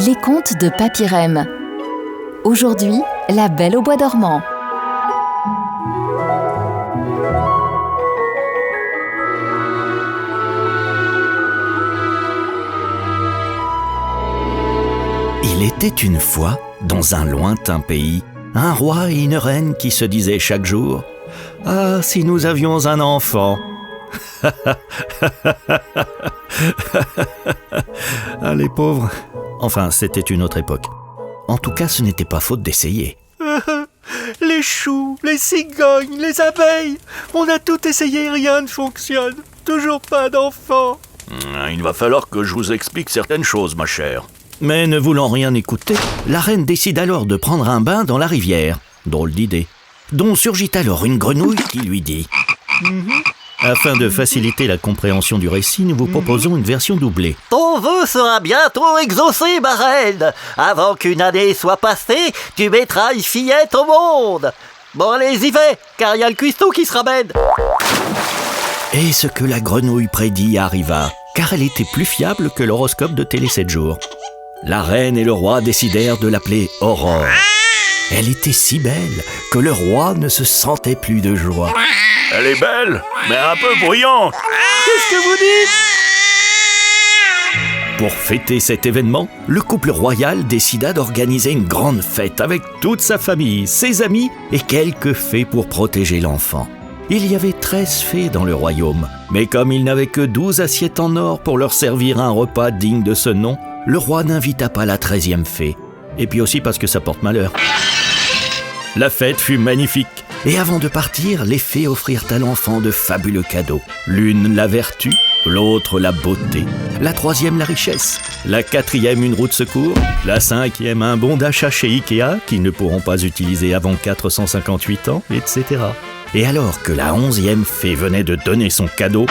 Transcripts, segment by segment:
Les contes de Papyrème. Aujourd'hui, La Belle au bois dormant. Il était une fois, dans un lointain pays, un roi et une reine qui se disaient chaque jour « Ah, si nous avions un enfant !» Ah, les pauvres. Enfin, c'était une autre époque. En tout cas, ce n'était pas faute d'essayer. Les choux, les cigognes, les abeilles, on a tout essayé, rien ne fonctionne. Toujours pas d'enfant. Il va falloir que je vous explique certaines choses, ma chère. Mais ne voulant rien écouter, la reine décide alors de prendre un bain dans la rivière. Drôle d'idée. Dont surgit alors une grenouille qui lui dit Afin de faciliter la compréhension du récit, nous vous proposons une version doublée. Ton vœu sera bientôt exaucé, ma reine. Avant qu'une année soit passée, tu mettras une fillette au monde. Bon, allez, y vais, car il y a le cuistot qui se ramène. Et ce que la grenouille prédit arriva, car elle était plus fiable que l'horoscope de Télé 7 jours. La reine et le roi décidèrent de l'appeler Aurore. Elle était si belle que le roi ne se sentait plus de joie. Elle est belle, mais un peu bruyante. Qu'est-ce que vous dites ? Pour fêter cet événement, le couple royal décida d'organiser une grande fête avec toute sa famille, ses amis et quelques fées pour protéger l'enfant. Il y avait 13 fées dans le royaume, mais comme il n'avait que 12 assiettes en or pour leur servir un repas digne de ce nom, le roi n'invita pas la 13e fée. Et puis aussi parce que ça porte malheur. La fête fut magnifique. Et avant de partir, les fées offrirent à l'enfant de fabuleux cadeaux. L'une la vertu, l'autre la beauté, la 3e la richesse, la 4e une roue de secours, la 5e un bon d'achat chez Ikea qu'ils ne pourront pas utiliser avant 458 ans, etc. Et alors que la 11e fée venait de donner son cadeau,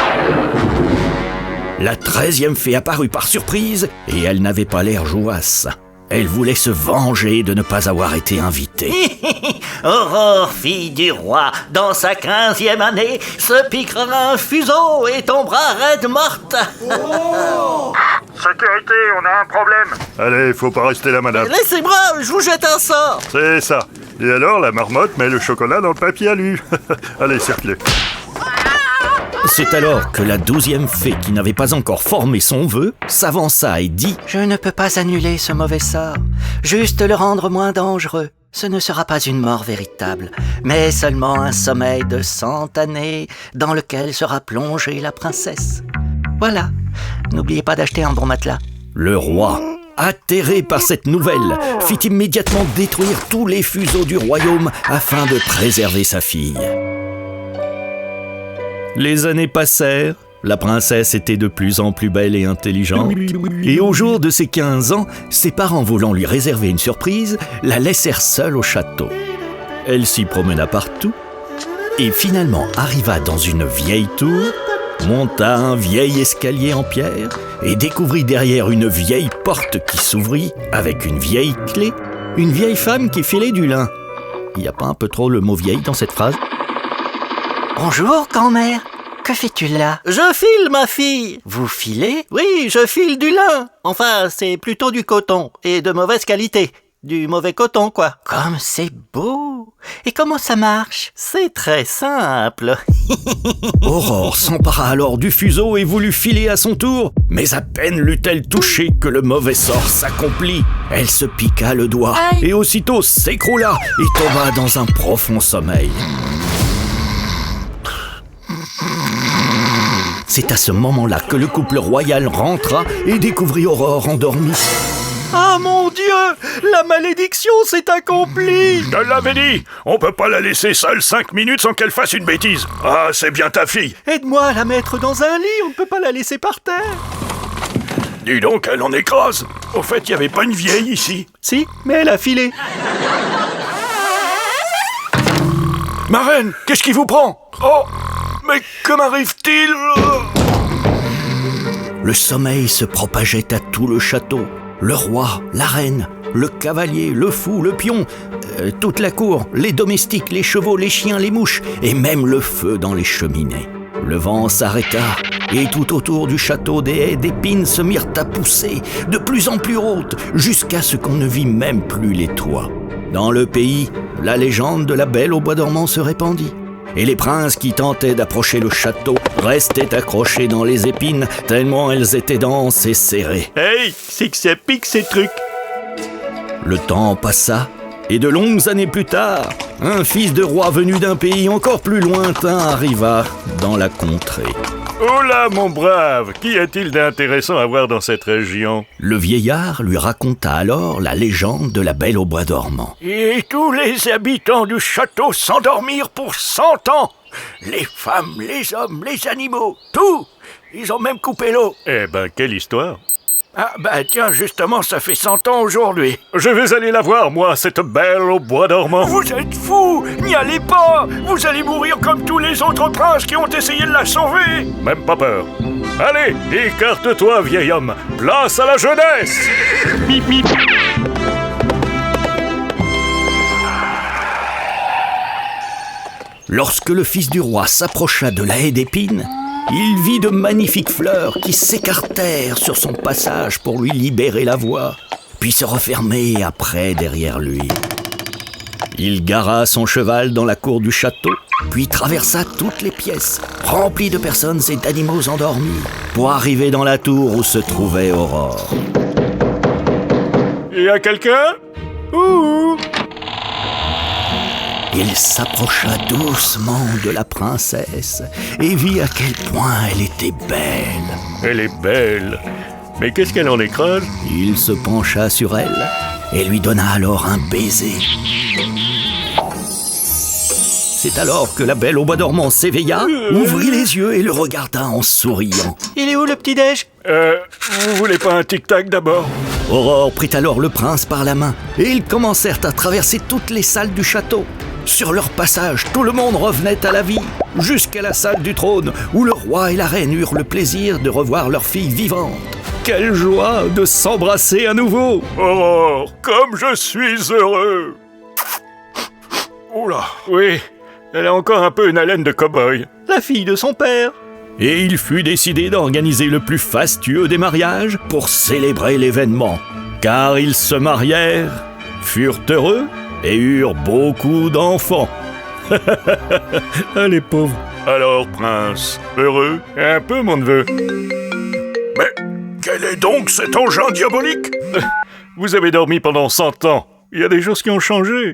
la 13e fée apparut par surprise et elle n'avait pas l'air jouasse. Elle voulait se venger de ne pas avoir été invitée. Aurore, fille du roi, dans sa 15e année, se piquera un fuseau et tombera raide morte. Sécurité, on a un problème. Allez, faut pas rester là, madame. Laissez-moi, je vous jette un sort. C'est ça. Et alors, la marmotte met le chocolat dans le papier alu. Allez, circulez. C'est alors que la 12e fée, qui n'avait pas encore formé son vœu, s'avança et dit « Je ne peux pas annuler ce mauvais sort, juste le rendre moins dangereux. Ce ne sera pas une mort véritable, mais seulement un sommeil de 100 années dans lequel sera plongée la princesse. Voilà, n'oubliez pas d'acheter un bon matelas. » Le roi, atterré par cette nouvelle, fit immédiatement détruire tous les fuseaux du royaume afin de préserver sa fille. Les années passèrent, la princesse était de plus en plus belle et intelligente, et au jour de ses 15 ans, ses parents voulant lui réserver une surprise, la laissèrent seule au château. Elle s'y promena partout, et finalement arriva dans une vieille tour, monta un vieil escalier en pierre, et découvrit derrière une vieille porte qui s'ouvrit avec une vieille clé, une vieille femme qui filait du lin. Il n'y a pas un peu trop le mot vieille dans cette phrase ? Bonjour, grand-mère. Que fais-tu là? Je file, ma fille. Vous filez? Oui, je file du lin. Enfin, c'est plutôt du coton, et de mauvaise qualité. Du mauvais coton, quoi. Comme c'est beau. Et comment ça marche? C'est très simple. Aurore s'empara alors du fuseau et voulut filer à son tour, mais à peine l'eut-elle touché que le mauvais sort s'accomplit. Elle se piqua le doigt, et aussitôt s'écroula et tomba dans un profond sommeil. C'est à ce moment-là que le couple royal rentra et découvrit Aurore endormie. Ah mon Dieu, la malédiction s'est accomplie. Je te l'avais dit, on peut pas la laisser seule 5 minutes sans qu'elle fasse une bêtise. Ah, c'est bien ta fille. Aide-moi à la mettre dans un lit, on ne peut pas la laisser par terre. Dis donc, elle en écrase. Au fait, il y avait pas une vieille ici. Si, mais elle a filé. Ma reine, qu'est-ce qui vous prend? Oh, mais que m'arrive-t-il? Le sommeil se propageait à tout le château. Le roi, la reine, le cavalier, le fou, le pion, toute la cour, les domestiques, les chevaux, les chiens, les mouches, et même le feu dans les cheminées. Le vent s'arrêta, Et tout autour du château, des haies d'épines se mirent à pousser, de plus en plus hautes, jusqu'à ce qu'on ne vit même plus les toits. Dans le pays, la légende de la Belle au bois dormant se répandit. Et les princes qui tentaient d'approcher le château restaient accrochés dans les épines, tellement elles étaient denses et serrées. Hey, c'est que ça pique ces trucs. Le temps passa, et de longues années plus tard, un fils de roi venu d'un pays encore plus lointain arriva dans la contrée. Oh là, mon brave, qu'y a-t-il d'intéressant à voir dans cette région? Le vieillard lui raconta alors la légende de la Belle au bois dormant. Et tous les habitants du château s'endormirent pour 100 ans. Les femmes, les hommes, les animaux, tout. Ils ont même coupé l'eau. Eh ben, quelle histoire. Ah bah tiens, justement, ça fait 100 ans aujourd'hui. Je vais aller la voir, moi, cette Belle au bois dormant. Vous êtes fous! N'y allez pas! Vous allez mourir comme tous les autres princes qui ont essayé de la sauver! Même pas peur. Allez, écarte-toi, vieil homme. Place à la jeunesse. Mip, mip. Lorsque le fils du roi s'approcha de la haie d'épines, il vit de magnifiques fleurs qui s'écartèrent sur son passage pour lui libérer la voie, puis se refermer après derrière lui. Il gara son cheval dans la cour du château, puis traversa toutes les pièces, remplies de personnes et d'animaux endormis, pour arriver dans la tour où se trouvait Aurore. Y a quelqu'un? Ouh. Il s'approcha doucement de la princesse et vit à quel point elle était belle. Elle est belle. Mais qu'est-ce qu'elle en écrase? Il se pencha sur elle et lui donna alors un baiser. C'est alors que la Belle au bois dormant s'éveilla, ouvrit les yeux et le regarda en souriant. Il est où le petit-déj? Vous voulez pas un tic-tac d'abord? Aurore prit alors le prince par la main et ils commencèrent à traverser toutes les salles du château. Sur leur passage, tout le monde revenait à la vie, jusqu'à la salle du trône, où le roi et la reine eurent le plaisir de revoir leur fille vivante. Quelle joie de s'embrasser à nouveau! Oh, comme je suis heureux! Oula! Oui, elle a encore un peu une haleine de cow-boy. La fille de son père. Et il fut décidé d'organiser le plus fastueux des mariages pour célébrer l'événement. Car ils se marièrent, furent heureux et eurent beaucoup d'enfants. Ah, les pauvres. Alors, prince, heureux? Un peu, mon neveu. Mais quel est donc cet engin diabolique? Vous avez dormi pendant 100 ans. Il y a des choses qui ont changé.